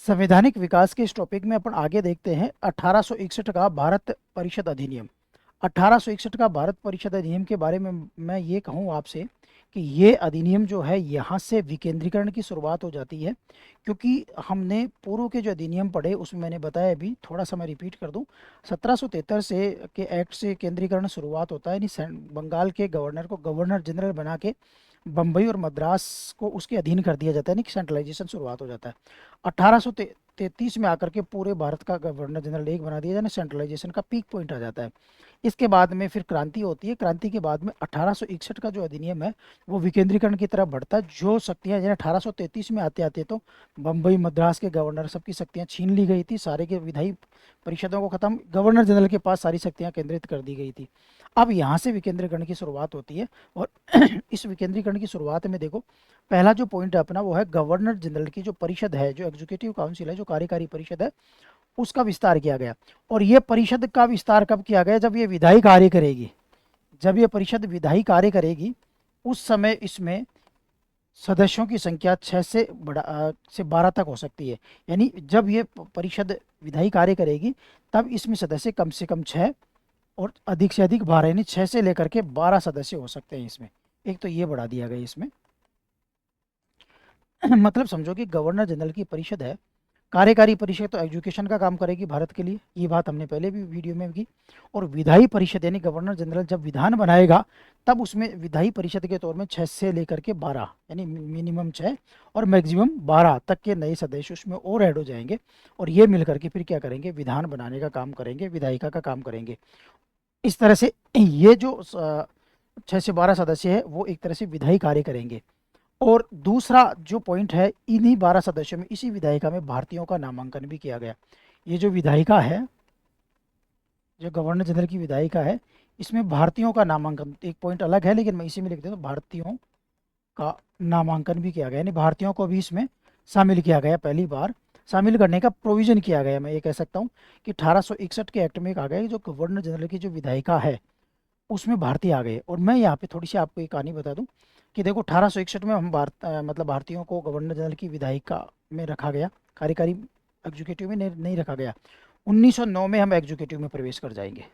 संवैधानिक विकास के इस टॉपिक में अपन आगे देखते हैं 1861 का भारत परिषद अधिनियम। 1861 का भारत परिषद अधिनियम के बारे में मैं ये कहूँ आपसे कि ये अधिनियम जो है यहाँ से विकेंद्रीकरण की शुरुआत हो जाती है, क्योंकि हमने पूर्व के जो अधिनियम पढ़े उसमें मैंने बताया, अभी थोड़ा सा मैं रिपीट कर दूं। 1773 से के एक्ट से केंद्रीकरण शुरुआत होता है, यानी बंगाल के गवर्नर को गवर्नर जनरल बना के बम्बई और मद्रास को उसके अधीन कर दिया जाता है, यानी कि सेंट्रलाइजेशन शुरुआत हो जाता है। 1833 में आकर के पूरे भारत का गवर्नर जनरल एक बना दिया जाए, सेंट्रलाइजेशन का पीक पॉइंट आ जाता है। इसके बाद में फिर क्रांति होती है। क्रांति के बाद में 1861 का जो अधिनियम है वो विकेंद्रीकरण की तरफ बढ़ता है। जो शक्तियां जैसे 1833 में आते आते तो बम्बई मद्रास के गवर्नर सबकी शक्तियां छीन ली गई थी, सारे के विधायी परिषदों को खत्म, गवर्नर जनरल के पास सारी शक्तियां केंद्रित कर दी गई थी। अब यहाँ से विकेंद्रीकरण की शुरुआत होती है और इस विकेंद्रीकरण की शुरुआत में देखो, पहला जो पॉइंट है अपना वो है गवर्नर जनरल की जो परिषद है, जो एग्जीक्यूटिव काउंसिल है, जो कार्यकारी परिषद है, उसका विस्तार किया गया। और ये परिषद का विस्तार कब किया गया? जब ये विधायी कार्य करेगी। जब ये परिषद विधायी कार्य करेगी उस समय इसमें सदस्यों की संख्या 6 से 12 तक हो सकती है। यानी जब ये परिषद विधायी कार्य करेगी तब इसमें सदस्य कम से कम 6 और अधिक से अधिक 12, यानी 6 से लेकर के 12 सदस्य हो सकते हैं इसमें। एक तो ये बढ़ा दिया गया इसमें। मतलब समझो कि गवर्नर जनरल की परिषद है, कार्यकारी परिषद तो एजुकेशन का काम करेगी भारत के लिए, ये बात हमने पहले भी वीडियो में की। और विधायी परिषद यानी गवर्नर जनरल जब विधान बनाएगा तब उसमें विधायी परिषद के तौर में 6 से लेकर के 12, यानी मिनिमम 6 और मैक्सिमम 12 तक के नए सदस्य उसमें और ऐड हो जाएंगे। और ये मिलकर के फिर क्या करेंगे? विधान बनाने का काम करेंगे, विधायिका का काम करेंगे। इस तरह से ये जो 6 से 12 सदस्य है वो एक तरह से विधायी कार्य करेंगे। और दूसरा जो पॉइंट है, इन्हीं 12 सदस्यों में, इसी विधायिका में भारतीयों का नामांकन भी किया गया। ये जो विधायिका है, जो गवर्नर जनरल की विधायिका है, इसमें भारतीयों का नामांकन, एक पॉइंट अलग है लेकिन मैं इसी में लिख देता हूँ, भारतीयों का नामांकन भी किया गया, यानी भारतीयों को भी इसमें शामिल किया गया। पहली बार शामिल करने का प्रोविजन किया गया। मैं ये कह सकता हूँ कि 1861 के एक्ट में कहा गया जो गवर्नर जनरल की जो विधायिका है उसमें भारतीय आ गए। और मैं यहाँ पे थोड़ी सी आपको एक कहानी बता दूं कि देखो 1861 में हम मतलब भारतीयों को गवर्नर जनरल की विधायिका में रखा गया, कार्यकारी एग्जीक्यूटिव में नहीं रखा गया। 1909 में हम एग्जीक्यूटिव में प्रवेश कर जाएंगे।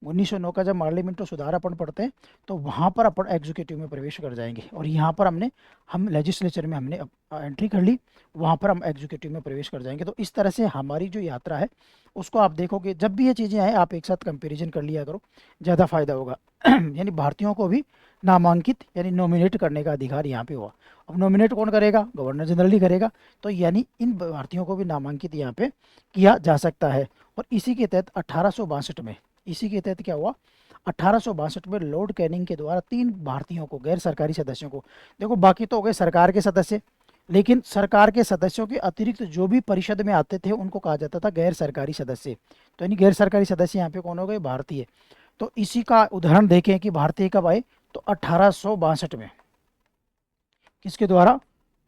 1909 का जब पार्लियामेंट सुधार अपन पढ़ते हैं तो वहाँ पर अपन एग्जीक्यूटिव में प्रवेश कर जाएंगे। और यहाँ पर हम लेजिस्लेचर में हमने एंट्री कर ली, वहाँ पर हम एग्जीक्यूटिव में प्रवेश कर जाएंगे। तो इस तरह से हमारी जो यात्रा है उसको आप देखोगे, जब भी ये चीज़ें आए आप एक साथ कंपेरिजन कर लिया करो, ज़्यादा फायदा होगा। यानी भारतीयों को भी नामांकित यानी नॉमिनेट करने का अधिकार यहाँ पे हुआ। अब नॉमिनेट कौन करेगा? गवर्नर जनरल ही करेगा। तो यानी इन भारतीयों को भी नामांकित यहाँ पे किया जा सकता है। और इसी के तहत 1862 में, इसी के तहत क्या हुआ? 1862 में लॉर्ड कैनिंग के द्वारा 3 भारतीयों को, गैर सरकारी सदस्यों को, देखो बाकी तो हो गए सरकार के सदस्य, लेकिन सरकार के सदस्यों के अतिरिक्त जो भी परिषद में आते थे उनको कहा जाता था गैर सरकारी सदस्य। तो यानी गैर सरकारी सदस्य यहाँ पे कौन हो गए? भारतीय। तो इसी का उदाहरण देखें कि भारतीय कब आए, तो 1862 में। किसके द्वारा?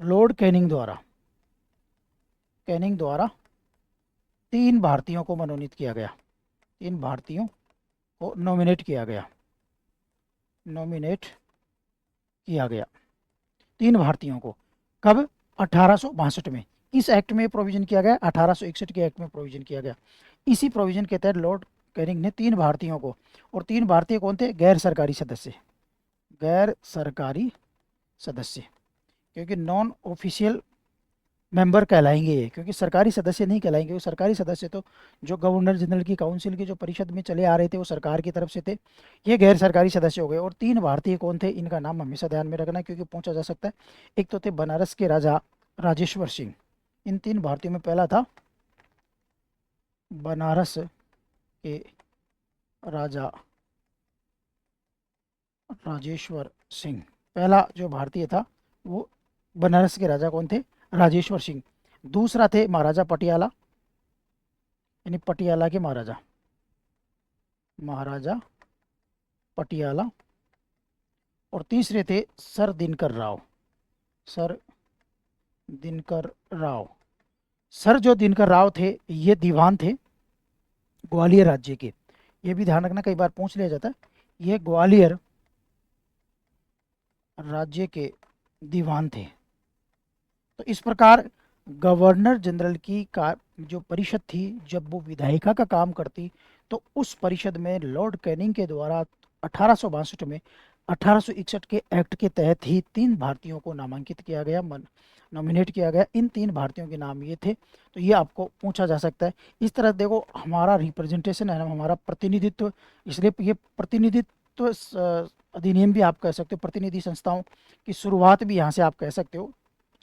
लॉर्ड कैनिंग द्वारा। कैनिंग द्वारा 3 भारतीयों को मनोनीत किया गया, 3 भारतीयों को नॉमिनेट किया गया, नॉमिनेट किया गया 3 भारतीयों को। कब? 1862 में। इस एक्ट में प्रोविजन किया गया, 1861 के एक्ट में प्रोविजन किया गया। इसी प्रोविजन के तहत लॉर्ड कैनिंग ने 3 भारतीयों को, और 3 भारतीय कौन थे? गैर सरकारी सदस्य, गैर सरकारी सदस्य, क्योंकि नॉन ऑफिशियल मेंबर कहलाएंगे ये, क्योंकि सरकारी सदस्य नहीं कहलाएंगे। वो सरकारी सदस्य तो जो गवर्नर जनरल की काउंसिल की जो परिषद में चले आ रहे थे वो सरकार की तरफ से थे, ये गैर सरकारी सदस्य हो गए। और 3 भारतीय कौन थे? इनका नाम हमेशा ध्यान में रखना क्योंकि पूछा जा सकता है। एक तो थे बनारस के राजा राजेश्वर सिंह। इन 3 भारतीयों में पहला था बनारस के राजा राजेश्वर सिंह। पहला जो भारतीय था वो बनारस के राजा कौन थे? राजेश्वर सिंह। दूसरा थे महाराजा पटियाला, यानी पटियाला के महाराजा, महाराजा पटियाला। और तीसरे थे sir Dinkar Rao, sir Dinkar Rao. Sir जो दिनकर राव थे ये दीवान थे ग्वालियर राज्य के। ये भी ध्यान रखना, कई बार पूछ लिया जाता है। ये ग्वालियर राज्य के दीवान थे। तो इस प्रकार गवर्नर जनरल की का जो परिषद थी, जब वो विधायिका का काम करती, तो उस परिषद में लॉर्ड कैनिंग के द्वारा 1862 में 1861 के एक्ट के तहत ही 3 भारतीयों को नामांकित किया गया, नॉमिनेट किया गया। इन 3 भारतीयों के नाम ये थे। तो ये आपको पूछा जा सकता है। इस तरह देखो, हमारा रिप्रेजेंटेशन है, हमारा प्रतिनिधित्व, इसलिए ये प्रतिनिधित्व अधिनियम भी आप कह सकते हो, प्रतिनिधि संस्थाओं की शुरुआत भी यहाँ से आप कह सकते हो।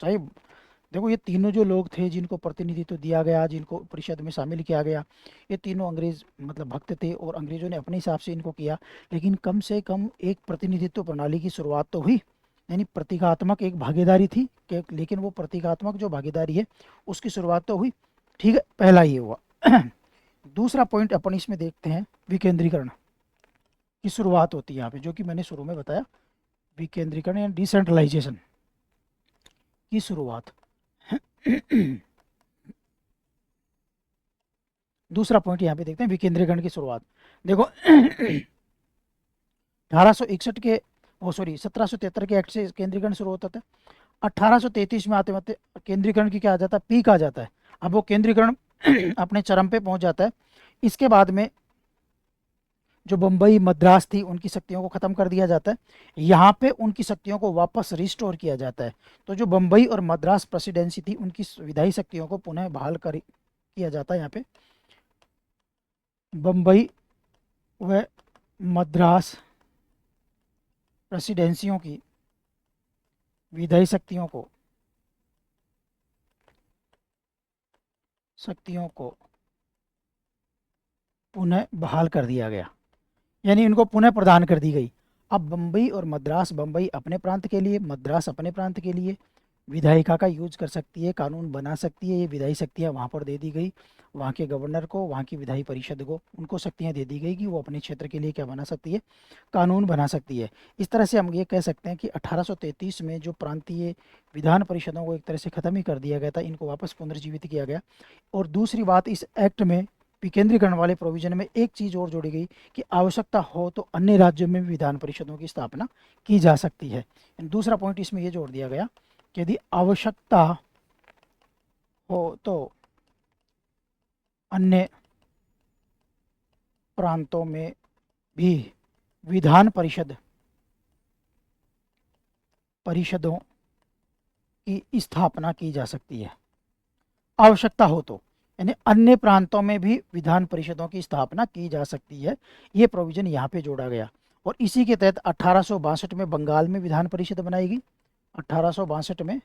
चाहे देखो, ये तीनों जो लोग थे जिनको प्रतिनिधित्व दिया गया, जिनको परिषद में शामिल किया गया, ये तीनों अंग्रेज मतलब भक्त थे और अंग्रेजों ने अपने हिसाब से इनको किया। लेकिन कम से कम एक प्रतिनिधित्व प्रणाली की शुरुआत तो हुई, यानी प्रतीकात्मक एक भागीदारी थी कि, लेकिन वो प्रतीकात्मक जो भागीदारी है उसकी शुरुआत तो हुई। ठीक है, पहला ये हुआ। दूसरा पॉइंट अपन इसमें देखते हैं, विकेंद्रीकरण की शुरुआत होती है यहाँ पे, जो कि मैंने शुरू में बताया, विकेंद्रीकरण या डिसेंट्रलाइजेशन की शुरुआत। दूसरा पॉइंट यहाँ पे देखते हैं, विकेंद्रीकरण की शुरुआत। देखो, 1861 के 1773 के एक्ट से केंद्रीकरण शुरू होता था। 1833 में आते आते केंद्रीकरण की क्या आ जाता है, पीक आ जाता है। अब वो केंद्रीकरण अपने चरम पे पहुंच जाता है। इसके बाद में जो बम्बई मद्रास थी, उनकी शक्तियों को ख़त्म कर दिया जाता है। यहाँ पे उनकी शक्तियों को वापस रिस्टोर किया जाता है। तो जो बम्बई और मद्रास प्रेसिडेंसी थी, उनकी विधायी शक्तियों को पुनः बहाल किया जाता है। यहाँ पे बम्बई व मद्रास प्रेसिडेंसियों की विधायी शक्तियों को पुनः बहाल कर दिया गया, यानी इनको पुनः प्रदान कर दी गई। अब बम्बई और मद्रास, बम्बई अपने प्रांत के लिए, मद्रास अपने प्रांत के लिए विधायिका का यूज कर सकती है, कानून बना सकती है। ये विधायी शक्तियाँ वहाँ पर दे दी गई, वहाँ के गवर्नर को, वहाँ की विधायी परिषद को, उनको शक्तियाँ दे दी गई कि वो अपने क्षेत्र के लिए क्या बना सकती है, कानून बना सकती है। इस तरह से हम ये कह सकते हैं कि 1833 में जो प्रांतीय विधान परिषदों को एक तरह से ख़त्म ही कर दिया गया था, इनको वापस पुनर्जीवित किया गया। और दूसरी बात, इस एक्ट में विकेंद्रीकरण वाले प्रोविजन में एक चीज़ और जोड़ी गई कि आवश्यकता हो तो अन्य राज्यों में भी विधान परिषदों की स्थापना की जा सकती है। दूसरा पॉइंट इसमें ये जोड़ दिया गया कि यदि आवश्यकता हो तो अन्य प्रांतों में भी विधान परिषदों की स्थापना की जा सकती है। आवश्यकता हो तो, यानी अन्य प्रांतों में भी विधान परिषदों की स्थापना की जा सकती है। ये प्रोविजन यहाँ पे जोड़ा गया। और इसी के तहत 1862 में बंगाल में विधान परिषद बनाई गई। 1862 में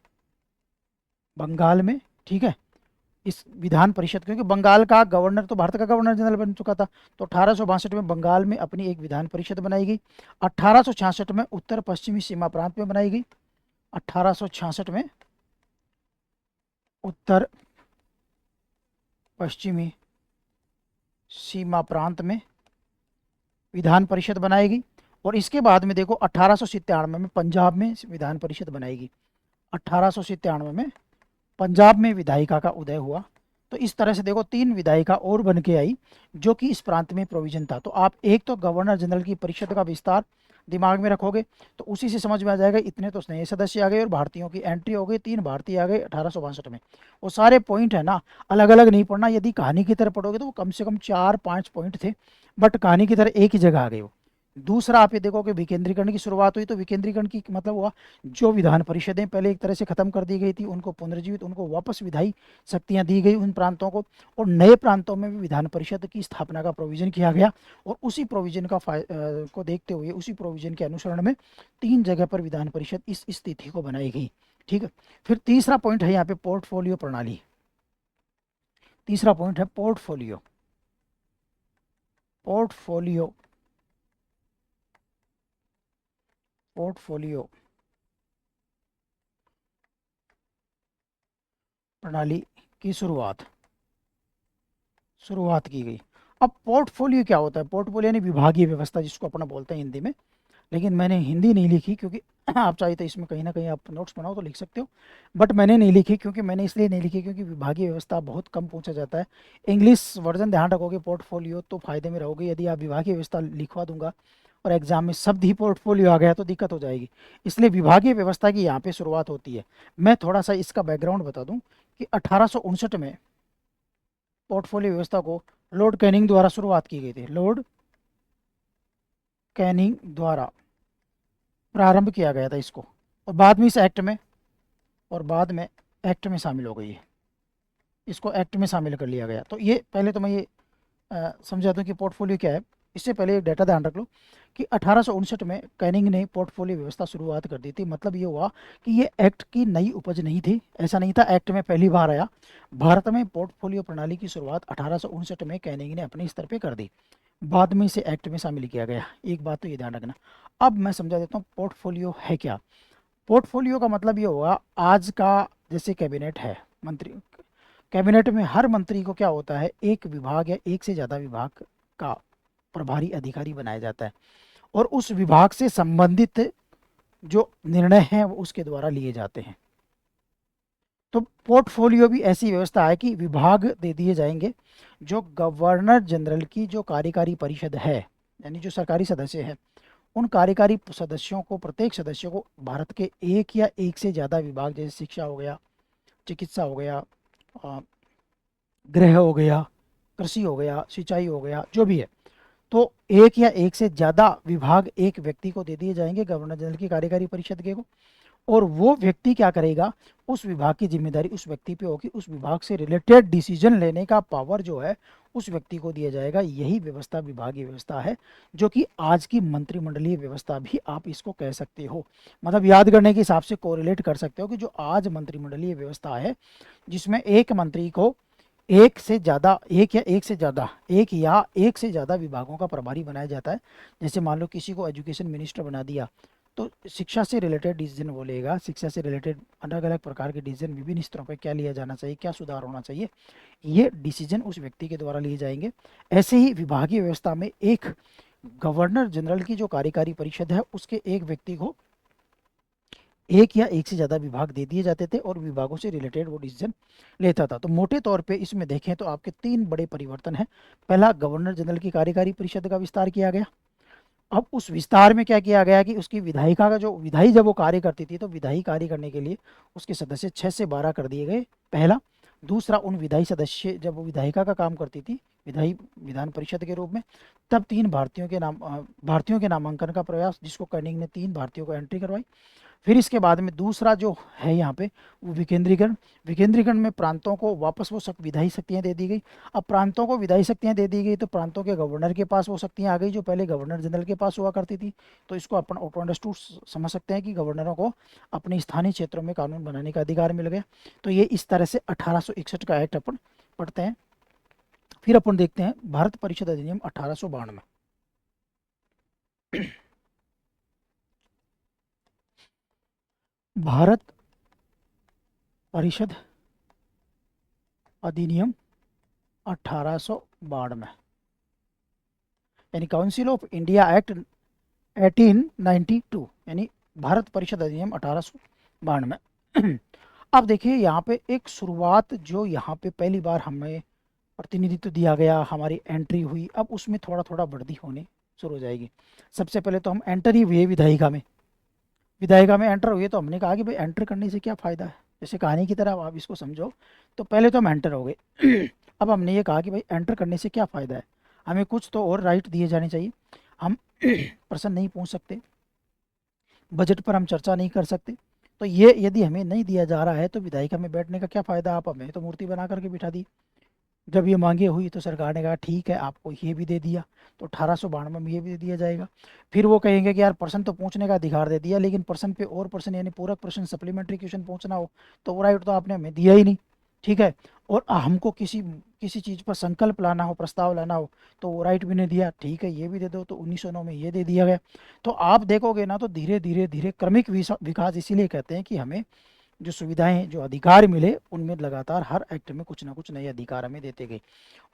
बंगाल में, ठीक है, इस विधान परिषद, क्योंकि बंगाल का गवर्नर तो भारत का गवर्नर जनरल बन चुका था, तो 1862 में बंगाल में अपनी एक विधान परिषद बनाई गई। 1866 में उत्तर पश्चिमी सीमा प्रांत में बनाई गई। 1866 में उत्तर पश्चिमी सीमा प्रांत में विधान परिषद बनाएगी। और इसके बाद में देखो, 1897 में पंजाब में विधान परिषद बनाएगी। 1897 में पंजाब में विधायिका का उदय हुआ। तो इस तरह से देखो, 3 विधायिका और बन के आई, जो कि इस प्रांत में प्रोविजन था। तो आप एक तो गवर्नर जनरल की परिषद का विस्तार दिमाग में रखोगे तो उसी से समझ में आ जाएगा, इतने तो नए सदस्य आ गए और भारतीयों की एंट्री हो गई, 3 भारतीय आ गए 1862 में। वो सारे पॉइंट है ना, अलग अलग नहीं पढ़ना। यदि कहानी की तरह पढ़ोगे तो वो कम से कम 4-5 पॉइंट थे, बट कहानी की तरह एक ही जगह आ गए वो। दूसरा, आप ये देखो कि विकेंद्रीकरण की शुरुआत हुई, तो विकेंद्रीकरण की मतलब हुआ जो विधान परिषदें पहले एक तरह से खत्म कर दी गई थी, उनको पुनर्जीवित, उनको वापस विधायी शक्तियां दी गई उन प्रांतों को, और नए प्रांतों में भी विधान परिषद की स्थापना का प्रोविजन किया गया। और उसी प्रोविजन को देखते हुए, उसी प्रोविजन के अनुसरण में 3 जगह पर विधान परिषद इस स्थिति को बनाई गई। ठीक है, फिर तीसरा पॉइंट है यहाँ पे पोर्टफोलियो प्रणाली। तीसरा पॉइंट है पोर्टफोलियो प्रणाली की शुरुआत की गई। अब पोर्टफोलियो क्या होता है? पोर्टफोलियो यानी विभागीय व्यवस्था, जिसको अपना बोलते हैं हिंदी में। लेकिन मैंने हिंदी नहीं लिखी, क्योंकि आप चाहे तो इसमें कहीं ना कहीं आप नोट्स बनाओ तो लिख सकते हो, बट मैंने नहीं लिखी। क्योंकि मैंने इसलिए नहीं लिखी क्योंकि विभागीय व्यवस्था बहुत कम पूछा जाता है। इंग्लिश वर्जन ध्यान रखोगे पोर्टफोलियो तो फायदे में रहोगे। यदि आप विभागीय व्यवस्था लिखवा दूंगा और एग्जाम में शब्द ही पोर्टफोलियो आ गया तो दिक्कत हो जाएगी। इसलिए विभागीय व्यवस्था की यहाँ पे शुरुआत होती है। मैं थोड़ा सा इसका बैकग्राउंड बता दूं कि 1859 में पोर्टफोलियो व्यवस्था को लॉर्ड कैनिंग द्वारा शुरुआत की गई थी। लॉर्ड कैनिंग द्वारा प्रारंभ किया गया था इसको, और बाद में इस एक्ट में शामिल हो गई है, इसको एक्ट में शामिल कर लिया गया। तो ये पहले तो मैं ये समझा दूं कि पोर्टफोलियो क्या है। इससे पहले एक डाटा ध्यान रख लो कि 1859 में कैनिंग ने पोर्टफोलियो व्यवस्था शुरुआत कर दी थी। मतलब ये हुआ कि ये एक्ट की नई उपज नहीं थी, ऐसा नहीं था, एक्ट में पहली बार आया। भारत में पोर्टफोलियो प्रणाली की शुरुआत 1859 में कैनिंग ने अपने स्तर पर कर दी, बाद में इसे एक्ट में शामिल किया गया। एक बात तो ये ध्यान रखना। अब मैं समझा देता हूँ पोर्टफोलियो है क्या। पोर्टफोलियो का मतलब ये होगा, आज का जैसे कैबिनेट है, मंत्री, कैबिनेट में हर मंत्री को क्या होता है, एक विभाग या एक से ज़्यादा विभाग का प्रभारी अधिकारी बनाया जाता है, और उस विभाग से संबंधित जो निर्णय हैं वो उसके द्वारा लिए जाते हैं। तो पोर्टफोलियो भी ऐसी व्यवस्था है कि विभाग दे दिए जाएंगे, जो गवर्नर जनरल की जो कार्यकारी परिषद है, यानी जो सरकारी सदस्य है, उन कार्यकारी सदस्यों को, प्रत्येक सदस्य को भारत के एक या एक से ज़्यादा विभाग, जैसे शिक्षा हो गया, चिकित्सा हो गया, गृह हो गया, कृषि हो गया, सिंचाई हो गया, जो भी है, तो एक या एक से ज़्यादा विभाग एक व्यक्ति को दे दिए जाएंगे, गवर्नर जनरल की कार्यकारी परिषद के को, और वो व्यक्ति क्या करेगा, उस विभाग की जिम्मेदारी उस व्यक्ति पे होगी, उस विभाग से रिलेटेड डिसीजन लेने का पावर जो है उस व्यक्ति को दिया जाएगा। यही व्यवस्था विभागीय व्यवस्था है, जो कि आज की मंत्रिमंडलीय व्यवस्था भी आप इसको कह सकते हो। मतलब याद करने के हिसाब से कोरिलेट कर सकते हो कि जो आज मंत्रिमंडलीय व्यवस्था है, जिसमें एक मंत्री को एक या एक से ज़्यादा विभागों का प्रभारी बनाया जाता है। जैसे मान लो किसी को एजुकेशन मिनिस्टर बना दिया, तो शिक्षा से रिलेटेड डिसीजन वो लेगा, शिक्षा से रिलेटेड अलग अलग प्रकार के डिसीजन विभिन्न स्तरों पर क्या लिया जाना चाहिए, क्या सुधार होना चाहिए, ये डिसीजन उस व्यक्ति के द्वारा लिए जाएंगे। ऐसे ही विभागीय व्यवस्था में एक गवर्नर जनरल की जो कार्यकारी परिषद है, उसके एक व्यक्ति को एक या एक से ज़्यादा विभाग दे दिए जाते थे, और विभागों से रिलेटेड वो डिसीजन लेता था। तो मोटे तौर पे इसमें देखें तो आपके तीन बड़े परिवर्तन हैं। पहला, गवर्नर जनरल की कार्यकारी परिषद का विस्तार किया गया। अब उस विस्तार में क्या किया गया कि उसकी विधायिका का जो विधायी जब वो कार्य करती थी, तो विधायी कार्य करने के लिए उसके सदस्य 6 से 12 कर दिए गए, पहला। दूसरा, उन विधायी सदस्य जब वो विधायिका का काम करती थी विधायी विधान परिषद के रूप में, तब भारतीयों के नामांकन का प्रयास, जिसको कैनिंग ने 3 भारतीयों को एंट्री करवाई। फिर इसके बाद में दूसरा जो है यहाँ पे वो विकेंद्रीकरण में प्रांतों को वापस वो विधायी शक्तियाँ दे दी गई। अब प्रांतों को विधायी शक्तियाँ दे दी गई, तो प्रांतों के गवर्नर के पास वो शक्तियाँ आ गई जो पहले गवर्नर जनरल के पास हुआ करती थी। तो इसको अपन ऑटो अंडरस्टूड समझ सकते हैं कि गवर्नरों को अपने स्थानीय क्षेत्रों में कानून बनाने का अधिकार मिल गया। तो ये इस तरह से 1861 का एक्ट अपन पढ़ते हैं। फिर अपन देखते हैं भारत परिषद अधिनियम 1892। भारत परिषद अधिनियम 1892, यानी काउंसिल ऑफ इंडिया एक्ट 1892, यानी भारत परिषद अधिनियम 1892। अब देखिए यहाँ पे एक शुरुआत, जो यहाँ पे पहली बार हमें प्रतिनिधित्व दिया गया, हमारी एंट्री हुई, अब उसमें थोड़ा थोड़ा बढ़ती होने शुरू हो जाएगी। सबसे पहले तो हम एंटर ही हुए विधायिका में एंटर हुए, तो हमने कहा कि भाई एंटर करने से क्या फ़ायदा है, जैसे कहानी की तरह आप इसको समझो। तो पहले तो हम एंटर हो गए। अब हमने ये कहा कि भाई एंटर करने से क्या फ़ायदा है, हमें कुछ तो और राइट दिए जाने चाहिए। हम प्रश्न नहीं पूछ सकते, बजट पर हम चर्चा नहीं कर सकते। तो ये यदि हमें नहीं दिया जा रहा है, तो विधायिका में बैठने का क्या फ़ायदा, आप हमें तो मूर्ति बना करके बिठा दी। जब ये मांगे हुई तो सरकार ने कहा ठीक है, आपको ये भी दे दिया, तो 1892 में ये भी दे दिया जाएगा। फिर वो कहेंगे कि यार प्रश्न तो पूछने का अधिकार दे दिया, लेकिन प्रश्न पे और प्रश्न, यानी पूरक प्रश्न, सप्लीमेंट्री क्वेश्चन पूछना हो, तो वो राइट तो आपने हमें दिया ही नहीं, ठीक है। और हमको किसी किसी चीज़ पर संकल्प लाना हो, प्रस्ताव लाना हो, तो वो राइट भी नहीं दिया, ठीक है ये भी दे दो, तो 1909 में ये दे दिया गया। तो आप देखोगे ना, तो धीरे धीरे धीरे क्रमिक विकास, इसीलिए कहते हैं कि हमें जो सुविधाएं, जो अधिकार मिले, उनमें लगातार हर एक्ट में कुछ ना कुछ नए अधिकार हमें देते गए।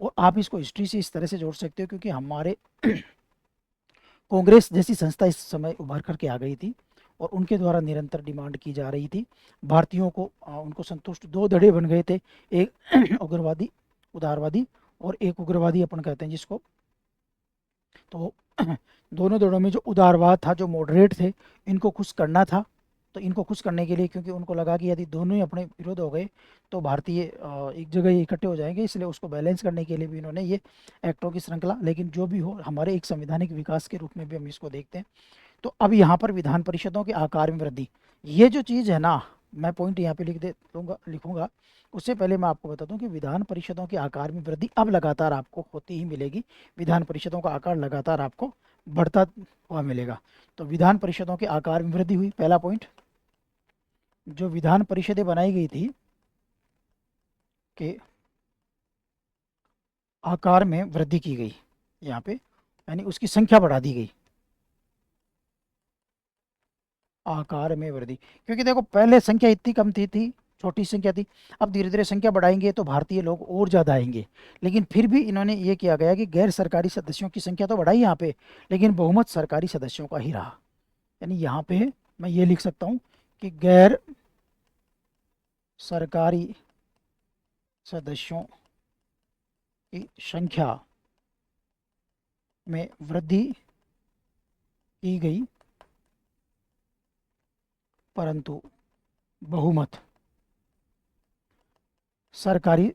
और आप इसको हिस्ट्री से इस तरह से जोड़ सकते हो, क्योंकि हमारे कांग्रेस जैसी संस्था इस समय उभर करके आ गई थी, और उनके द्वारा निरंतर डिमांड की जा रही थी भारतीयों को, उनको संतुष्ट। 2 धड़े बन गए थे, एक उग्रवादी, उदारवादी, और एक उग्रवादी अपन कहते हैं जिसको। तो दोनों धड़ों में जो उदारवाद था, जो मॉडरेट थे, इनको खुश करना था, तो इनको खुश करने के लिए, क्योंकि उनको लगा कि यदि दोनों ही अपने विरोध हो गए तो भारतीय एक जगह ही इकट्ठे हो जाएंगे, इसलिए उसको बैलेंस करने के लिए भी इन्होंने ये एक्टों की श्रृंखला, लेकिन जो भी हो हमारे एक संवैधानिक विकास के रूप में भी हम इसको देखते हैं। तो अब यहाँ पर विधान परिषदों के आकार में वृद्धि, ये जो चीज़ है ना, मैं पॉइंट यहाँ पे लिखूंगा। उससे पहले मैं आपको बता दूं कि विधान परिषदों के आकार में वृद्धि अब लगातार आपको होती ही मिलेगी। विधान परिषदों का आकार लगातार आपको बढ़ता हुआ मिलेगा। तो विधान परिषदों के आकार में वृद्धि हुई, पहला पॉइंट। जो विधान परिषदें बनाई गई थी के आकार में वृद्धि की गई यहाँ पे, यानी उसकी संख्या बढ़ा दी गई। आकार में वृद्धि, क्योंकि देखो पहले संख्या इतनी कम थी छोटी संख्या थी। अब धीरे धीरे संख्या बढ़ाएंगे तो भारतीय लोग और ज़्यादा आएंगे, लेकिन फिर भी इन्होंने ये किया गया कि गैर सरकारी सदस्यों की संख्या तो बढ़ाई यहाँ पे, लेकिन बहुमत सरकारी सदस्यों का ही रहा। यानी यहाँ पे मैं ये लिख सकता हूँ कि गैर सरकारी सदस्यों की संख्या में वृद्धि की गई, परंतु बहुमत सरकारी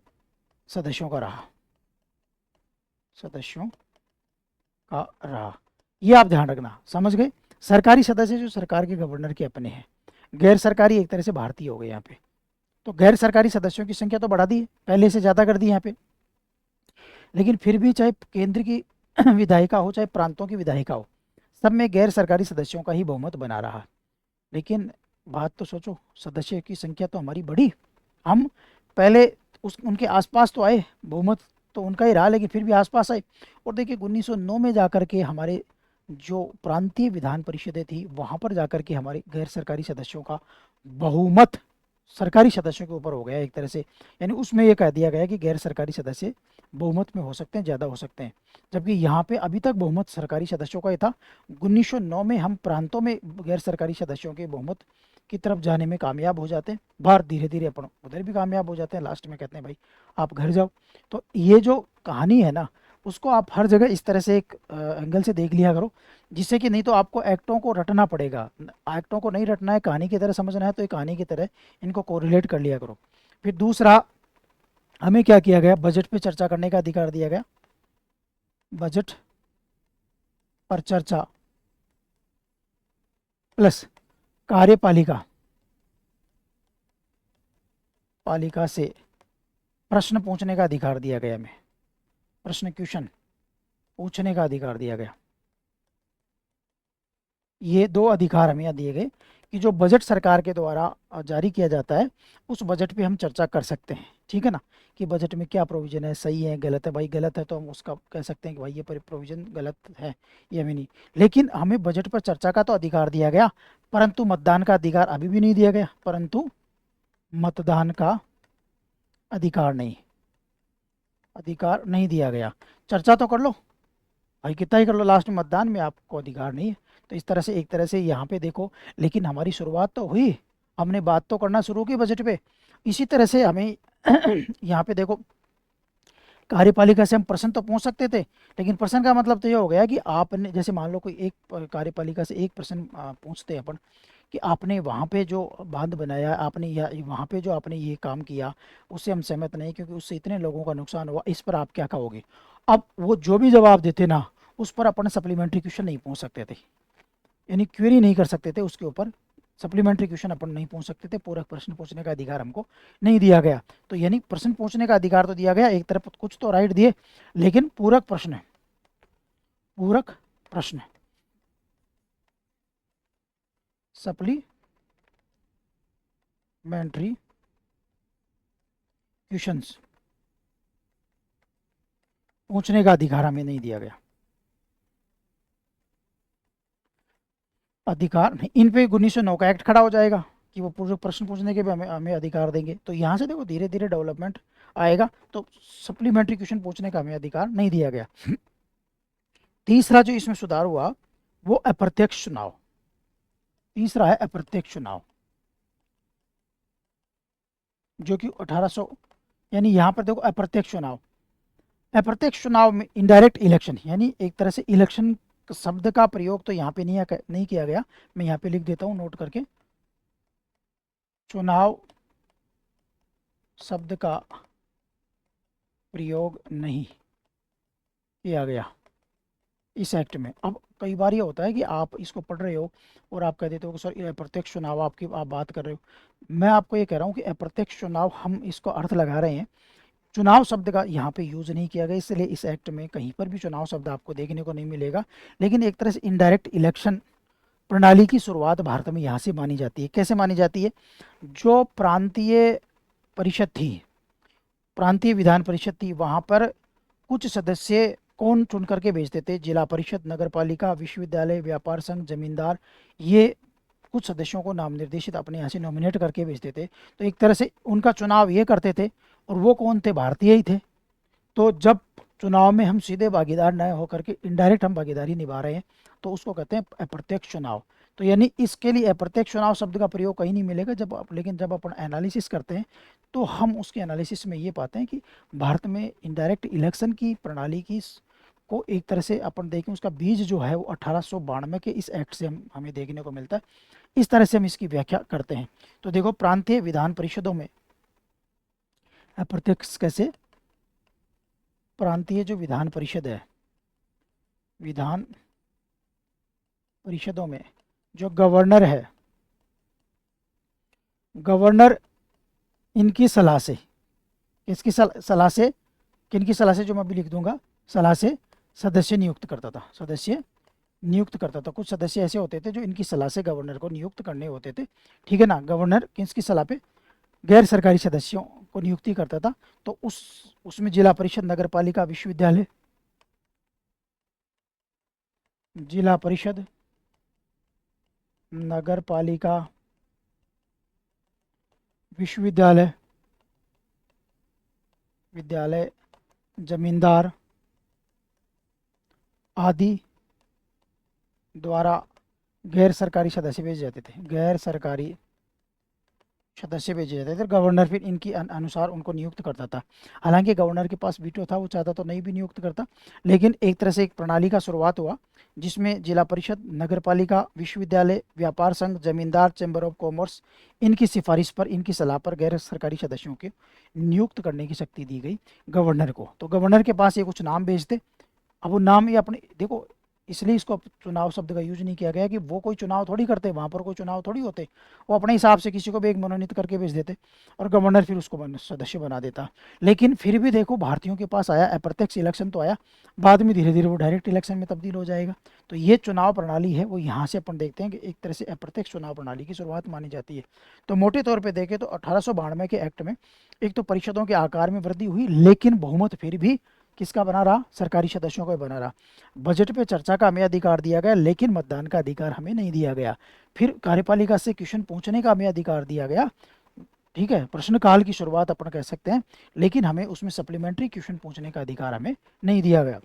सदस्यों का रहा, सदस्यों का रहा। ये आप ध्यान रखना, समझ गए। सरकारी सदस्य जो सरकार के गवर्नर के अपने हैं, गैर सरकारी एक तरह से भारतीय हो गए यहाँ पे। तो गैर सरकारी सदस्यों की संख्या तो बढ़ा दी है, पहले से ज़्यादा कर दी यहाँ पे, लेकिन फिर भी चाहे केंद्र की विधायिका हो चाहे प्रांतों की विधायिका हो, सब में गैर सरकारी सदस्यों का ही बहुमत बना रहा। लेकिन बात तो सोचो, सदस्य की संख्या तो हमारी बढ़ी, हम पहले उनके आसपास तो आए, बहुमत तो उनका ही रहा, लेकिन फिर भी आसपास आए। और देखिए 1909 में जाकर के हमारे जो प्रांतीय विधान परिषदें थी वहाँ पर जाकर के हमारे गैर सरकारी सदस्यों का बहुमत सरकारी सदस्यों के ऊपर हो गया एक तरह से। यानी उसमें ये कह दिया गया कि गैर सरकारी सदस्य बहुमत में हो सकते हैं, ज़्यादा हो सकते हैं, जबकि यहाँ पे अभी तक बहुमत सरकारी सदस्यों का ही था। 1909 में हम प्रांतों में गैर सरकारी सदस्यों के बहुमत की तरफ जाने में कामयाब हो जाते हैं, बाहर धीरे धीरे अपन उधर भी कामयाब हो जाते हैं, लास्ट में कहते हैं भाई आप घर जाओ। तो ये जो कहानी है ना, उसको आप हर जगह इस तरह से एक एंगल से देख लिया करो, जिससे कि नहीं तो आपको एक्टों को रटना पड़ेगा। एक्टों को नहीं रटना है, कहानी की तरह समझना है, तो एक कहानी की तरह इनको कोरिलेट कर लिया करो। फिर दूसरा, हमें क्या किया गया, बजट पे चर्चा करने का अधिकार दिया गया। बजट पर चर्चा प्लस कार्यपालिका से प्रश्न पूछने का अधिकार दिया गया। हमें प्रश्न क्वेश्चन पूछने का अधिकार दिया गया। ये दो अधिकार हमें दिए गए कि जो बजट सरकार के द्वारा जारी किया जाता है उस बजट पे हम चर्चा कर सकते हैं, ठीक है ना, कि बजट में क्या प्रोविज़न है, सही है गलत है। भाई गलत है तो हम उसका कह सकते हैं कि भाई ये प्रोविज़न गलत है, ये हमें नहीं। लेकिन हमें बजट पर चर्चा का तो अधिकार दिया गया, परंतु मतदान का अधिकार अभी भी नहीं दिया गया। परंतु मतदान का अधिकार नहीं दिया गया। चर्चा तो कर लो भाई, कितना ही कर लो, लास्ट में मतदान में आपको अधिकार नहीं है। तो इस तरह से एक तरह से यहाँ पे देखो, लेकिन हमारी शुरुआत तो हुई, हमने बात तो करना शुरू की बजट पे। इसी तरह से हमें यहाँ पे देखो, कार्यपालिका से हम प्रश्न तो पूछ सकते थे, लेकिन प्रश्न का मतलब तो ये हो गया कि आपने, जैसे मान लो कोई एक कार्यपालिका से एक प्रश्न पूछते हैं अपन कि आपने वहाँ पे जो बांध बनाया, आपने या वहाँ पे जो आपने ये काम किया उससे हम सहमत नहीं, क्योंकि उससे इतने लोगों का नुकसान हुआ, इस पर आप क्या कहोगे। अब वो जो भी जवाब देते ना, उस पर अपन सप्लीमेंट्री क्वेश्चन नहीं पूछ सकते थे, यानी क्वेरी नहीं कर सकते थे उसके ऊपर, सप्लीमेंट्री क्वेश्चन अपन नहीं पूछ सकते थे। पूरक प्रश्न पूछने का अधिकार हमको नहीं दिया गया। तो यानी प्रश्न पूछने का अधिकार तो दिया गया, एक तरफ कुछ तो राइट दिए, लेकिन पूरक प्रश्न सप्लीमेंट्री क्वेश्चंस पूछने का अधिकार हमें नहीं दिया गया। अधिकार नहीं, इन पे 1909 का एक्ट खड़ा हो जाएगा कि वो पूरे प्रश्न पूछने के भी हमें अधिकार देंगे। तो यहाँ से देखो धीरे धीरे डेवलपमेंट आएगा। तो सप्लीमेंट्री क्वेश्चन पूछने का हमें अधिकार नहीं दिया गया। तीसरा जो इसमें सुधार हुआ वो अप्रत्यक्ष चुनाव। तीसरा है अप्रत्यक्ष चुनाव, जो कि 1800, यानी यहाँ पर देखो अप्रत्यक्ष चुनाव में इनडायरेक्ट इलेक्शन, यानी एक तरह से इलेक्शन शब्द का प्रयोग तो यहाँ पे नहीं किया गया। मैं यहाँ पे लिख देता हूँ नोट करके, चुनाव शब्द का प्रयोग नहीं किया गया इस एक्ट में। अब कई बार ये होता है कि आप इसको पढ़ रहे हो और आप कह देते हो कि सर ये अप्रत्यक्ष चुनाव आपकी आप बात कर रहे हो। मैं आपको ये कह रहा हूँ कि अप्रत्यक्ष चुनाव हम इसको अर्थ लगा रहे हैं, चुनाव शब्द का यहाँ पे यूज़ नहीं किया गया, इसलिए इस एक्ट में कहीं पर भी चुनाव शब्द आपको देखने को नहीं मिलेगा। लेकिन एक तरह से इनडायरेक्ट इलेक्शन प्रणाली की शुरुआत भारत में यहाँ से मानी जाती है। कैसे मानी जाती है? जो प्रांतीय परिषद थी, प्रांतीय विधान परिषद थी, वहाँ पर कुछ सदस्य कौन चुन करके भेजते थे? जिला परिषद, नगर पालिका, विश्वविद्यालय, व्यापार संघ, जमींदार, ये कुछ सदस्यों को नाम निर्देशित अपने यहाँ से नॉमिनेट करके भेजते थे। तो एक तरह से उनका चुनाव ये करते थे, और वो कौन थे? भारतीय ही थे। तो जब चुनाव में हम सीधे भागीदार न होकर के इनडायरेक्ट हम भागीदारी निभा रहे हैं, तो उसको कहते हैं अप्रत्यक्ष चुनाव। तो यानी इसके लिए अप्रत्यक्ष चुनाव शब्द का प्रयोग कहीं नहीं मिलेगा। लेकिन जब अपन एनालिसिस करते हैं तो हम उसके एनालिसिस में ये पाते हैं कि भारत में इनडायरेक्ट इलेक्शन की प्रणाली की को एक तरह से अपन देखें, उसका बीज जो है वो 1892 के इस एक्ट से हमें देखने को मिलता है। इस तरह से हम इसकी व्याख्या करते हैं। तो देखो, प्रांतीय विधान परिषदों में अप्रत्यक्ष कैसे? प्रांतीय जो विधान परिषद है, विधान परिषदों में जो गवर्नर है, गवर्नर इनकी सलाह से, किसकी सलाह से, किनकी सलाह से? जो मैं अभी लिख दूंगा, सलाह से सदस्य नियुक्त करता था, सदस्य नियुक्त करता था। कुछ सदस्य ऐसे होते थे जो इनकी सलाह से गवर्नर को नियुक्त करने होते थे, ठीक है ना। गवर्नर किसकी सलाह पे? गैर सरकारी सदस्यों को नियुक्ति करता था। तो उसमें जिला परिषद, नगर पालिका, विश्वविद्यालय, जिला परिषद, नगर पालिका, विश्वविद्यालय, विद्यालय, जमींदार आदि द्वारा गैर सरकारी सदस्य भेजे जाते थे, गैर सरकारी सदस्य भेजे जाते थे। गवर्नर फिर इनकी अनुसार उनको नियुक्त करता था। हालांकि गवर्नर के पास वीटो था, वो चाहता तो नहीं भी नियुक्त करता, लेकिन एक तरह से एक प्रणाली का शुरुआत हुआ जिसमें जिला परिषद, नगर पालिका, विश्वविद्यालय, व्यापार संघ, जमींदार, चैम्बर ऑफ कॉमर्स, इनकी सिफारिश पर, इनकी सलाह पर गैर सरकारी सदस्यों के नियुक्त करने की शक्ति दी गई गवर्नर को। तो गवर्नर के पास ये कुछ नाम भेजते। अब वो नाम ये अपने देखो, इसलिए इसको चुनाव शब्द का यूज नहीं किया गया कि वो कोई चुनाव थोड़ी करते, वहाँ पर कोई चुनाव थोड़ी होते। वो अपने हिसाब से किसी को भी एक मनोनीत करके भेज देते और गवर्नर फिर उसको सदस्य बना देता। लेकिन फिर भी देखो, भारतीयों के पास आया अप्रत्यक्ष इलेक्शन तो आया, बाद में धीरे धीरे वो डायरेक्ट इलेक्शन में तब्दील हो जाएगा। तो ये चुनाव प्रणाली है वो यहाँ से अपन देखते हैं कि एक तरह से अप्रत्यक्ष चुनाव प्रणाली की शुरुआत मानी जाती है। तो मोटे तौर पर देखें तो 1892 के एक्ट में एक तो परिषदों के आकार में वृद्धि हुई, लेकिन बहुमत फिर भी किसका बना रहा? सरकारी सदस्यों का बना रहा। बजट पे चर्चा का हमें अधिकार दिया गया, लेकिन मतदान का अधिकार हमें नहीं दिया गया। फिर कार्यपालिका से क्वेश्चन पूछने का हमें अधिकार दिया गया, ठीक है, प्रश्नकाल की शुरुआत अपन कह सकते हैं, लेकिन हमें उसमें सप्लीमेंट्री क्वेश्चन पूछने का अधिकार हमें नहीं दिया गया।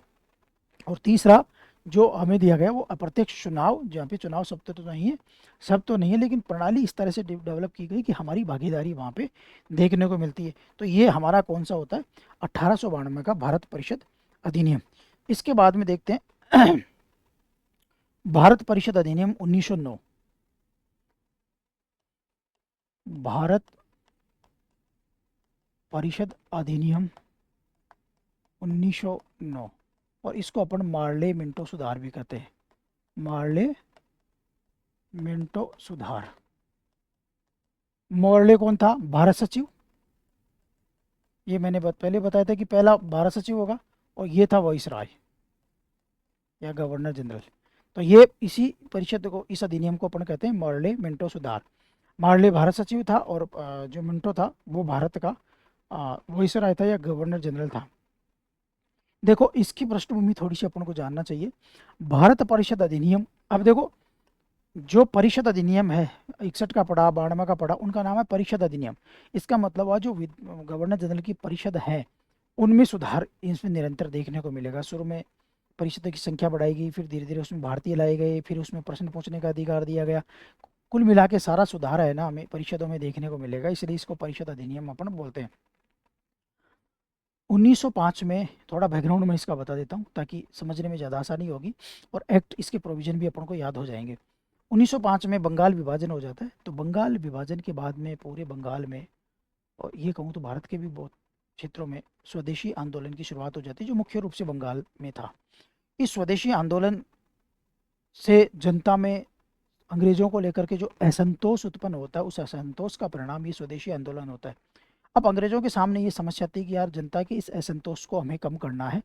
और तीसरा जो हमें दिया गया वो अप्रत्यक्ष चुनाव, जहाँ पे चुनाव शब्द तो नहीं है, शब्द तो नहीं है, लेकिन प्रणाली इस तरह से डेवलप की गई कि हमारी भागीदारी वहाँ पे देखने को मिलती है। तो ये हमारा कौन सा होता है? 1892 का भारत परिषद अधिनियम। इसके बाद में देखते हैं भारत परिषद अधिनियम 1909। भारत परिषद अधिनियम 1909, और इसको अपन मार्ले मिंटो सुधार भी कहते हैं, मार्ले मिंटो सुधार। मार्ले कौन था? भारत सचिव। ये मैंने पहले बताया था कि पहला भारत सचिव होगा, और ये था वाइसराय या गवर्नर जनरल। तो ये इसी परिषद को, इस अधिनियम को अपन कहते हैं मार्ले मिंटो सुधार। मार्ले भारत सचिव था, और जो मिंटो था वो भारत का वाइसराय था या गवर्नर जनरल था। देखो, इसकी पृष्ठभूमि थोड़ी सी अपन को जानना चाहिए। भारत परिषद अधिनियम, अब देखो जो परिषद अधिनियम है 61 का पड़ा, 92 का पड़ा, उनका नाम है परिषद अधिनियम। इसका मतलब हुआ जो गवर्नर जनरल की परिषद है उनमें सुधार इसमें निरंतर देखने को मिलेगा। शुरू में परिषद की संख्या बढ़ाई गई, फिर धीरे धीरे उसमें भारतीय लाए गए, फिर उसमें प्रश्न पूछने का अधिकार दिया गया। कुल मिला के सारा सुधार है ना हमें परिषदों में देखने को मिलेगा, इसलिए इसको परिषद अधिनियम अपन बोलते हैं। 1905 में, थोड़ा बैकग्राउंड में इसका बता देता हूँ ताकि समझने में ज़्यादा आसानी होगी, और एक्ट इसके प्रोविज़न भी अपन को याद हो जाएंगे। 1905 में बंगाल विभाजन हो जाता है। तो बंगाल विभाजन के बाद में पूरे बंगाल में, और ये कहूँ तो भारत के भी बहुत क्षेत्रों में, स्वदेशी आंदोलन की शुरुआत हो जाती है, जो मुख्य रूप से बंगाल में था। इस स्वदेशी आंदोलन से जनता में अंग्रेजों को लेकर के जो असंतोष उत्पन्न होता है, उस असंतोष का परिणाम ये स्वदेशी आंदोलन होता है। अब अंग्रेजों के सामने ये समस्या थी कि यार जनता के इस असंतोष को हमें कम करना है,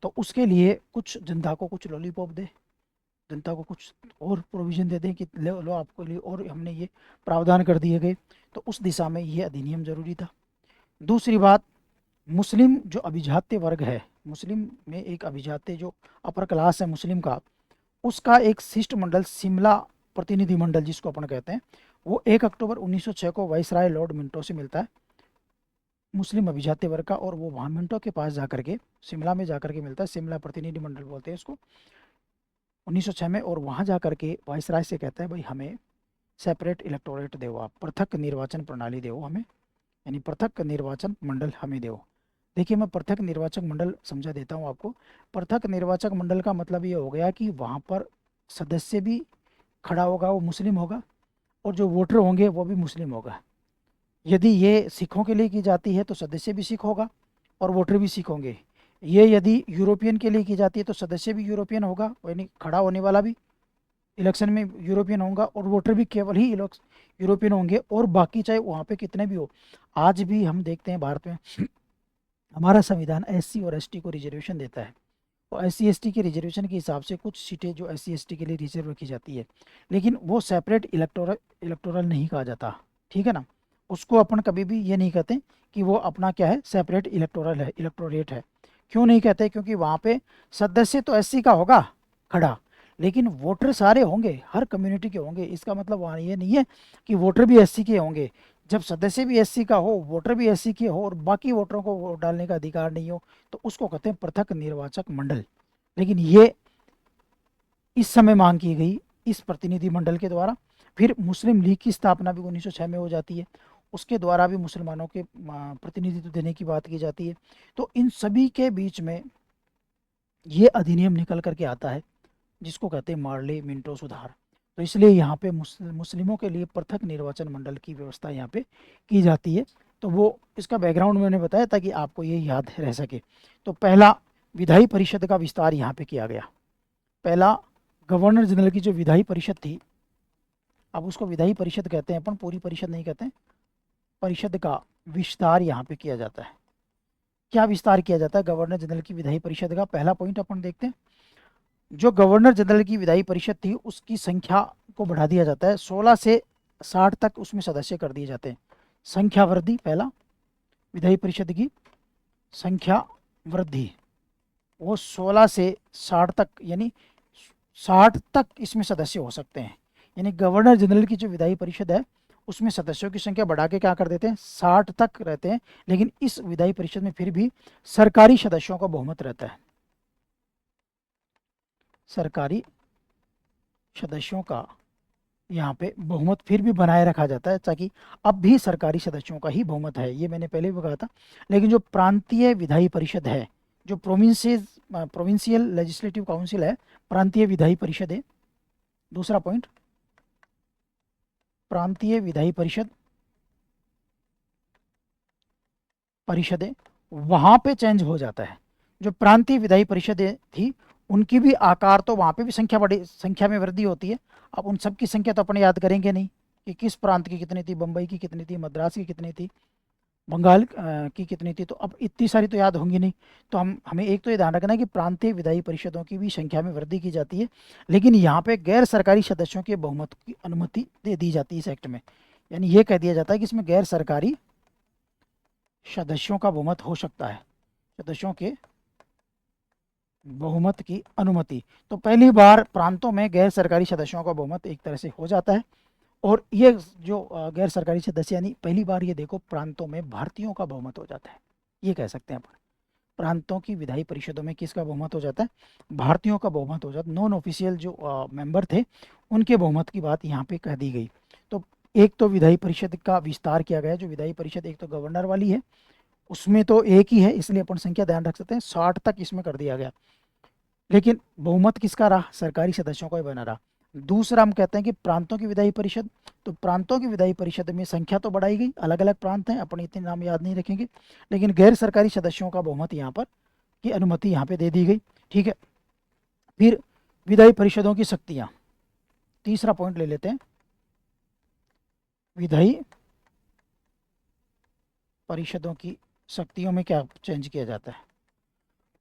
तो उसके लिए कुछ जनता को कुछ लॉलीपॉप दे, जनता को कुछ और प्रोविज़न दे दें कि लो आपको लिए और हमने ये प्रावधान कर दिए गए। तो उस दिशा में ये अधिनियम ज़रूरी था। दूसरी बात, मुस्लिम जो अभिजात्य वर्ग है, मुस्लिम में एक अभिजात्य जो अपर क्लास है मुस्लिम का, उसका एक शिष्टमंडल, शिमला प्रतिनिधिमंडल जिसको अपन कहते हैं, वो 1 अक्टूबर 1906 को वाइसराय लॉर्ड मिंटो से मिलता है, मुस्लिम अभिजात्य वर्ग का। और वो वहाँ मिंटो के पास जाकर के, शिमला में जाकर के मिलता है, शिमला प्रतिनिधिमंडल बोलते हैं उसको, 1906 में। और वहाँ जा कर के वाइसराय से कहता है भाई हमें सेपरेट इलेक्टोरेट दो, आप पृथक निर्वाचन प्रणाली दो हमें, यानी पृथक निर्वाचन मंडल हमें दो। देखिए मैं पृथक निर्वाचक मंडल समझा देता हूँ आपको। पृथक निर्वाचक मंडल का मतलब ये हो गया कि वहाँ पर सदस्य भी खड़ा होगा, वो मुस्लिम होगा, और जो वोटर होंगे वो भी मुस्लिम होगा। यदि ये सिखों के लिए की जाती है तो सदस्य भी सिख होगा और वोटर भी सिख होंगे। ये यदि यूरोपियन के लिए की जाती है तो सदस्य भी यूरोपियन होगा, यानी खड़ा होने वाला भी इलेक्शन में यूरोपियन होगा, और वोटर भी केवल ही यूरोपियन होंगे, और बाकी चाहे वहाँ पे कितने भी हो। आज भी हम देखते हैं भारत में हमारा संविधान एससी और एसटी को रिजर्वेशन देता है, और एससी एसटी के रिजर्वेशन के हिसाब से कुछ सीटें जो एससी एसटी के लिए रिजर्व रखी जाती है, लेकिन वो सेपरेट इलेक्टोरल नहीं कहा जाता, ठीक है ना। उसको अपन कभी भी ये नहीं कहते कि वो अपना क्या है, सेपरेट इलेक्टोरल है, इलेक्टोरेट है। क्यों नहीं कहते? क्योंकि वहाँ पे सदस्य तो एससी का होगा खड़ा, लेकिन वोटर सारे होंगे, हर कम्युनिटी के होंगे। इसका मतलब वहाँ ये नहीं है कि वोटर भी एससी के होंगे। जब सदस्य भी एससी का हो, वोटर भी एससी के हो, और बाकी वोटरों को वोट डालने का अधिकार नहीं हो, तो उसको कहते हैं पृथक निर्वाचक मंडल। लेकिन ये इस समय मांग की गई इस प्रतिनिधि मंडल के द्वारा। फिर मुस्लिम लीग की स्थापना भी 1906 में हो जाती है, उसके द्वारा भी मुसलमानों के प्रतिनिधित्व देने की बात की जाती है। तो इन सभी के बीच में ये अधिनियम निकल करके आता है जिसको कहते हैं मार्ले मिंटो सुधार। तो इसलिए यहाँ पे मुस्लिमों के लिए पृथक निर्वाचन मंडल की व्यवस्था यहाँ पे की जाती है। तो वो इसका बैकग्राउंड मैंने बताया ताकि आपको ये याद रह सके। तो पहला, विधायी परिषद का विस्तार यहाँ पे किया गया। पहला, गवर्नर जनरल की जो विधायी परिषद थी, अब उसको विधायी परिषद कहते हैं अपन, पूरी परिषद नहीं कहते हैं, परिषद का विस्तार यहाँ पे किया जाता है। क्या विस्तार किया जाता है गवर्नर जनरल की विधायी परिषद का? पहला पॉइंट अपन देखते हैं, जो गवर्नर जनरल की विधायी परिषद थी उसकी संख्या को बढ़ा दिया जाता है, 16 से 60 तक उसमें सदस्य कर दिए जाते हैं। संख्या वृद्धि, पहला, विधायी परिषद की संख्या वृद्धि, वो 16 से 60 तक, यानी 60 तक इसमें सदस्य हो सकते हैं। यानी गवर्नर जनरल की जो विधायी परिषद है उसमें सदस्यों की संख्या बढ़ा के क्या कर देते हैं, 60 तक रहते हैं। लेकिन इस विधायी परिषद में फिर भी सरकारी सदस्यों का बहुमत रहता है, सरकारी सदस्यों का यहाँ पे बहुमत फिर भी बनाए रखा जाता है, ताकि अब भी सरकारी सदस्यों का ही बहुमत है, ये मैंने पहले भी कहा था। लेकिन जो प्रांतीय विधायी परिषद है, जो प्रोविंशियल लेजिस्लेटिव काउंसिल है, प्रांतीय विधायी परिषद है। दूसरा पॉइंट, प्रांतीय विधायी परिषदें वहाँ पे चेंज हो जाता है। जो प्रांतीय विधायी परिषदें थी उनकी भी आकार, तो वहाँ पे भी संख्या में वृद्धि होती है। अब उन सब की संख्या तो अपने याद करेंगे नहीं कि किस प्रांत की कितनी थी, बम्बई की कितनी थी, मद्रास की कितनी थी, बंगाल की कितनी थी, तो अब इतनी सारी तो याद होंगी नहीं। तो हमें एक तो ये ध्यान रखना है कि प्रांतीय विधायी परिषदों की भी संख्या में वृद्धि की जाती है। लेकिन यहाँ पे गैर सरकारी सदस्यों के बहुमत की अनुमति दे दी जाती है इस एक्ट में। यानी ये कह दिया जाता है कि इसमें गैर सरकारी सदस्यों का बहुमत हो सकता है, सदस्यों के बहुमत की अनुमति। तो पहली बार प्रांतों में गैर सरकारी सदस्यों का बहुमत एक तरह से हो जाता है। और ये जो गैर सरकारी सदस्य, यानी पहली बार ये देखो प्रांतों में भारतीयों का बहुमत हो जाता है, ये कह सकते हैं अपन। प्रांतों की विधायी परिषदों में किसका बहुमत हो जाता है? भारतीयों का बहुमत हो जाता है। नॉन ऑफिशियल जो मेंबर थे उनके बहुमत की बात यहाँ पे कह दी गई। तो एक तो विधायी परिषद का विस्तार किया गया। जो विधायी परिषद एक तो गवर्नर वाली है, उसमें तो एक ही है, इसलिए अपन संख्या ध्यान रख सकते हैं, 60 तक इसमें कर दिया गया। लेकिन बहुमत किसका रहा? सरकारी सदस्यों का ही बना रहा। दूसरा हम कहते हैं कि प्रांतों की विधायी परिषद। तो प्रांतों की विधायी परिषद में संख्या तो बढ़ाई गई, अलग अलग प्रांत हैं, अपने इतने नाम याद नहीं रखेंगे, लेकिन गैर सरकारी सदस्यों का बहुमत यहाँ पर की अनुमति यहाँ पे दे दी गई। ठीक है, फिर विधायी परिषदों की शक्तियाँ, तीसरा पॉइंट ले लेते हैं, विधायी परिषदों की शक्तियों में क्या चेंज किया जाता है।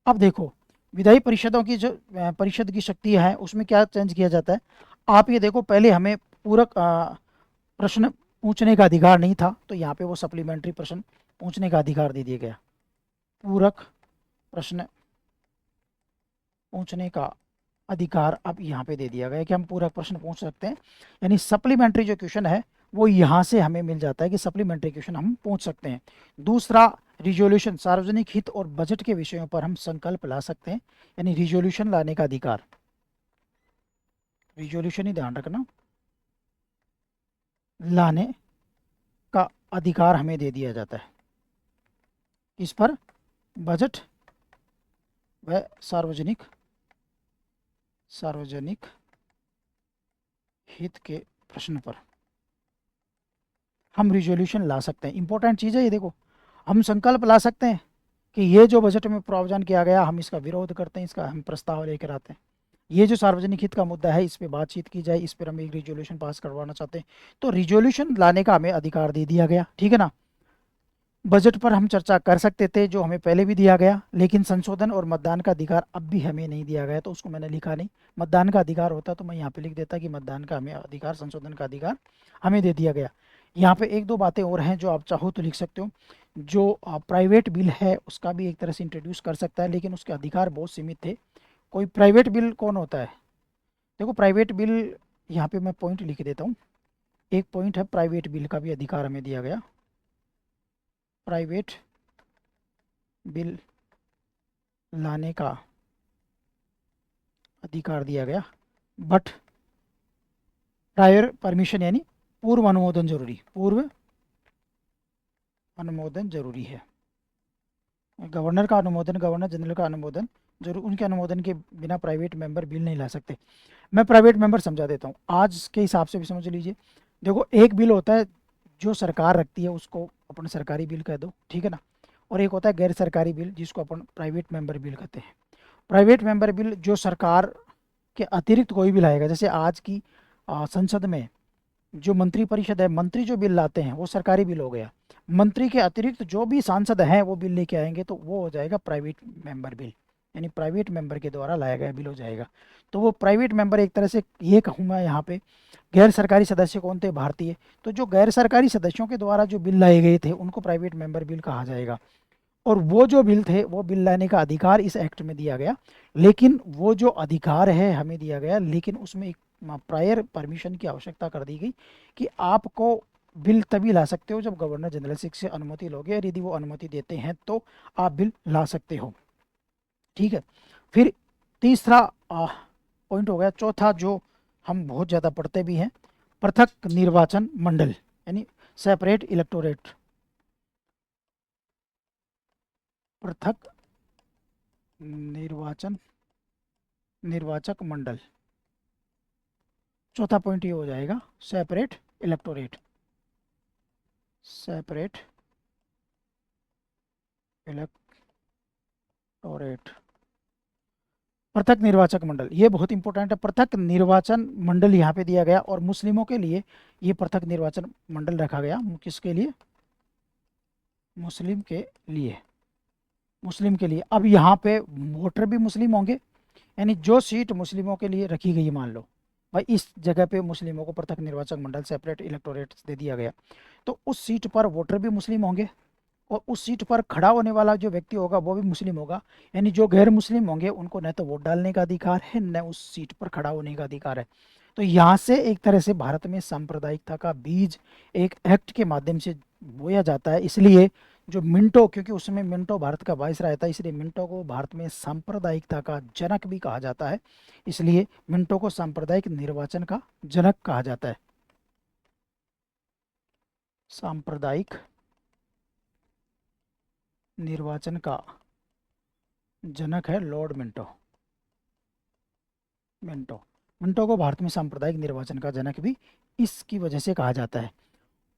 अब देखो, विधायी परिषदों की जो परिषद की शक्ति है उसमें क्या चेंज किया जाता है। आप ये देखो, पहले हमें पूरक प्रश्न पूछने का अधिकार नहीं था, तो यहाँ पे वो सप्लीमेंट्री प्रश्न पूछने का अधिकार दे दिया गया। पूरक प्रश्न पूछने का अधिकार अब यहाँ पे दे दिया गया कि हम पूरक प्रश्न पूछ सकते हैं, यानी सप्लीमेंट्री जो क्वेश्चन है वो यहाँ से हमें मिल जाता है कि सप्लीमेंट्री क्वेश्चन हम पूछ सकते हैं। दूसरा, रिजोल्यूशन, सार्वजनिक हित और बजट के विषयों पर हम संकल्प ला सकते हैं, यानी रिजोल्यूशन लाने का अधिकार, रिजोल्यूशन ही ध्यान रखना, लाने का अधिकार हमें दे दिया जाता है। किस पर? बजट व सार्वजनिक हित के प्रश्न पर हम रिजोल्यूशन ला सकते हैं। इंपॉर्टेंट चीज़ है ये, देखो हम संकल्प ला सकते हैं कि ये जो बजट में प्रावधान किया गया हम इसका विरोध करते हैं, इसका हम प्रस्ताव लेकर आते हैं, ये जो सार्वजनिक हित का मुद्दा है इस पर बातचीत की जाए, इस पर हम एक रिजोल्यूशन पास करवाना चाहते हैं, तो रिजोल्यूशन लाने का हमें अधिकार दे दिया गया। ठीक है ना। बजट पर हम चर्चा कर सकते थे जो हमें पहले भी दिया गया, लेकिन संशोधन और मतदान का अधिकार अब भी हमें नहीं दिया गया, तो उसको मैंने लिखा नहीं। मतदान का अधिकार होता तो मैं यहाँ पे लिख देता कि मतदान का हमें अधिकार, संशोधन का अधिकार हमें दे दिया गया। यहाँ पे एक दो बातें और हैं जो आप चाहो तो लिख सकते हो। जो प्राइवेट बिल है उसका भी एक तरह से इंट्रोड्यूस कर सकता है, लेकिन उसके अधिकार बहुत सीमित थे। कोई प्राइवेट बिल कौन होता है? देखो प्राइवेट बिल, यहाँ पे मैं पॉइंट लिख देता हूँ। एक पॉइंट है, प्राइवेट बिल का भी अधिकार हमें दिया गया, प्राइवेट बिल लाने का अधिकार दिया गया, बट प्रायर परमिशन, यानी पूर्व अनुमोदन जरूरी, पूर्व अनुमोदन जरूरी है। गवर्नर का अनुमोदन, गवर्नर जनरल का अनुमोदन जरूर, उनके अनुमोदन के बिना प्राइवेट मेंबर बिल नहीं ला सकते। मैं प्राइवेट मेंबर समझा देता हूँ, आज के हिसाब से भी समझ लीजिए। देखो एक बिल होता है जो सरकार रखती है, उसको अपन सरकारी बिल कह दो, ठीक है ना। और एक होता है गैर सरकारी बिल जिसको अपन प्राइवेट मेंबर बिल कहते हैं। प्राइवेट मेंबर बिल जो सरकार के अतिरिक्त कोई भी लाएगा, जैसे आज की संसद में जो मंत्री परिषद है, मंत्री जो बिल लाते हैं वो सरकारी बिल हो गया। मंत्री के अतिरिक्त जो भी सांसद हैं वो बिल लेके आएंगे तो वो हो जाएगा प्राइवेट मेंबर बिल, यानी प्राइवेट मेंबर के द्वारा लाया गया बिल हो जाएगा। तो वो प्राइवेट मेंबर एक तरह से ये कहूँगा यहाँ पे, गैर सरकारी सदस्य कौन थे? भारतीय। तो जो गैर सरकारी सदस्यों के द्वारा जो बिल लाए गए थे उनको प्राइवेट मेंबर बिल कहा जाएगा। और वो जो बिल थे वो बिल लाने का अधिकार इस एक्ट में दिया गया, लेकिन वो जो अधिकार है हमें दिया गया, लेकिन उसमें एक प्रायर परमिशन की आवश्यकता कर दी गई कि आपको बिल तभी ला सकते हो जब गवर्नर जनरल से अनुमति लोगे, और यदि वो अनुमति देते हैं तो आप बिल ला सकते हो। ठीक है, फिर तीसरा पॉइंट हो गया। चौथा जो हम बहुत ज़्यादा पढ़ते भी हैं, पृथक निर्वाचन मंडल, यानी सेपरेट इलेक्टोरेट, पृथक निर्वाचक मंडल। चौथा पॉइंट ये हो जाएगा, सेपरेट इलेक्टोरेट, सेपरेट इलेक्टोरेट, पृथक निर्वाचक मंडल, ये बहुत इंपॉर्टेंट है। पृथक निर्वाचन मंडल यहाँ पे दिया गया, और मुस्लिमों के लिए ये पृथक निर्वाचन मंडल रखा गया। किसके लिए? मुस्लिम के लिए, मुस्लिम के लिए। अब यहाँ पे वोटर भी मुस्लिम होंगे, यानी जो सीट मुस्लिमों के लिए रखी गई, मान लो भाई इस जगह पे मुस्लिमों को पृथक निर्वाचक मंडल, सेपरेट इलेक्टोरेट दे दिया गया, तो उस सीट पर वोटर भी मुस्लिम होंगे, और उस सीट पर खड़ा होने वाला जो व्यक्ति होगा वो भी मुस्लिम होगा। यानी जो गैर मुस्लिम होंगे उनको न तो वोट डालने का अधिकार है, न उस सीट पर खड़ा होने का अधिकार है। तो यहाँ से एक तरह से भारत में सांप्रदायिकता का बीज एक एक्ट के माध्यम से बोया जाता है। इसलिए जो मिंटो, क्योंकि उसमें मिंटो भारत का वायसराय था, इसलिए मिंटो को भारत में सांप्रदायिकता का जनक भी कहा जाता है। इसलिए मिंटो को सांप्रदायिक निर्वाचन का जनक कहा जाता है। सांप्रदायिक निर्वाचन का जनक है लॉर्ड मिंटो। मिंटो मंटो को भारत में सांप्रदायिक निर्वाचन का जनक भी इसकी वजह से कहा जाता है।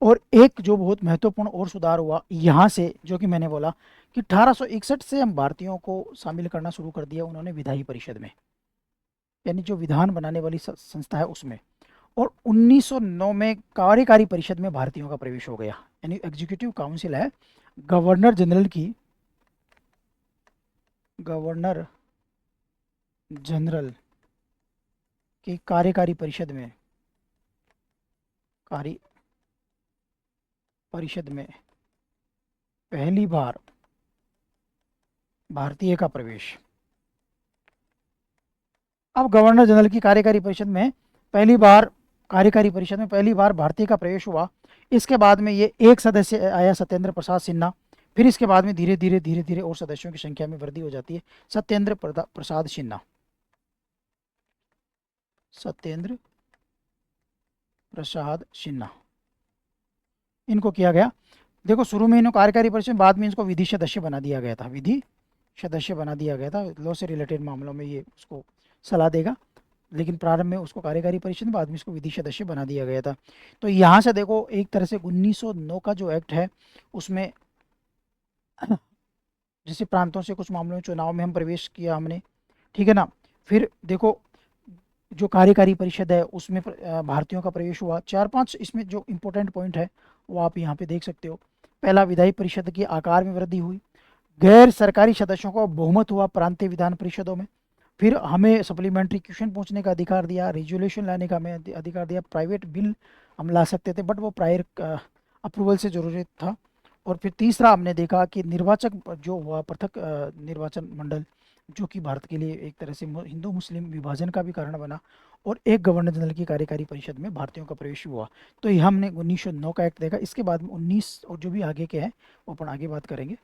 और एक जो बहुत महत्वपूर्ण और सुधार हुआ यहाँ से, जो कि मैंने बोला कि 1861 से हम भारतीयों को शामिल करना शुरू कर दिया उन्होंने विधायी परिषद में, यानी जो विधान बनाने वाली संस्था है उसमें। और 1909 में कार्यकारी परिषद में भारतीयों का प्रवेश हो गया, यानी एग्जीक्यूटिव काउंसिल है गवर्नर जनरल की, गवर्नर जनरल की कार्यकारी परिषद में, कार्य परिषद में पहली बार भारतीय का प्रवेश। अब गवर्नर जनरल की कार्यकारी परिषद में पहली बार, कार्यकारी परिषद में पहली बार भारतीय का प्रवेश हुआ। इसके बाद में ये एक सदस्य आया, सत्येंद्र प्रसाद सिन्हा। फिर इसके बाद में धीरे धीरे और सदस्यों की संख्या में वृद्धि हो जाती है। सत्येंद्र प्रसाद सिन्हा, सत्येंद्र प्रसाद सिन्हा, इनको किया गया। देखो शुरू में इन्हों कार्यकारी परिषद, बाद में इसको विधि सदस्य बना दिया गया था, विधि सदस्य बना दिया गया था। लॉ से रिलेटेड मामलों में ये उसको सलाह देगा, लेकिन प्रारंभ में उसको कार्यकारी परिषद, बाद में इसको विधि सदस्य बना दिया गया था। तो यहाँ से देखो एक तरह से 1909 का जो एक्ट है उसमें जैसे प्रांतों से कुछ मामलों में चुनाव में हम प्रवेश किया हमने, ठीक है ना। फिर देखो जो कार्यकारी परिषद है उसमें भारतीयों का प्रवेश हुआ। 4-5 इसमें जो इम्पोर्टेंट पॉइंट है वो आप यहाँ पे देख सकते हो। पहला, विधायी परिषद की आकार में वृद्धि हुई। गैर सरकारी सदस्यों को बहुमत हुआ प्रांतीय विधान परिषदों में। फिर हमें सप्लीमेंट्री क्वेश्चन पूछने का अधिकार दिया, रेजोल्यूशन लाने का हमें अधिकार दिया, प्राइवेट बिल हम ला सकते थे बट वो प्रायर अप्रूवल से ज़रूरत था। और फिर तीसरा हमने देखा कि निर्वाचक जो हुआ पृथक निर्वाचन मंडल, जो कि भारत के लिए एक तरह से हिंदू मुस्लिम विभाजन का भी कारण बना। और एक गवर्नर जनरल की कार्यकारी परिषद में भारतीयों का प्रवेश हुआ। तो ये हमने 1909 का एक्ट देखा। इसके बाद में 19 और जो भी आगे के हैं वो अपन आगे बात करेंगे।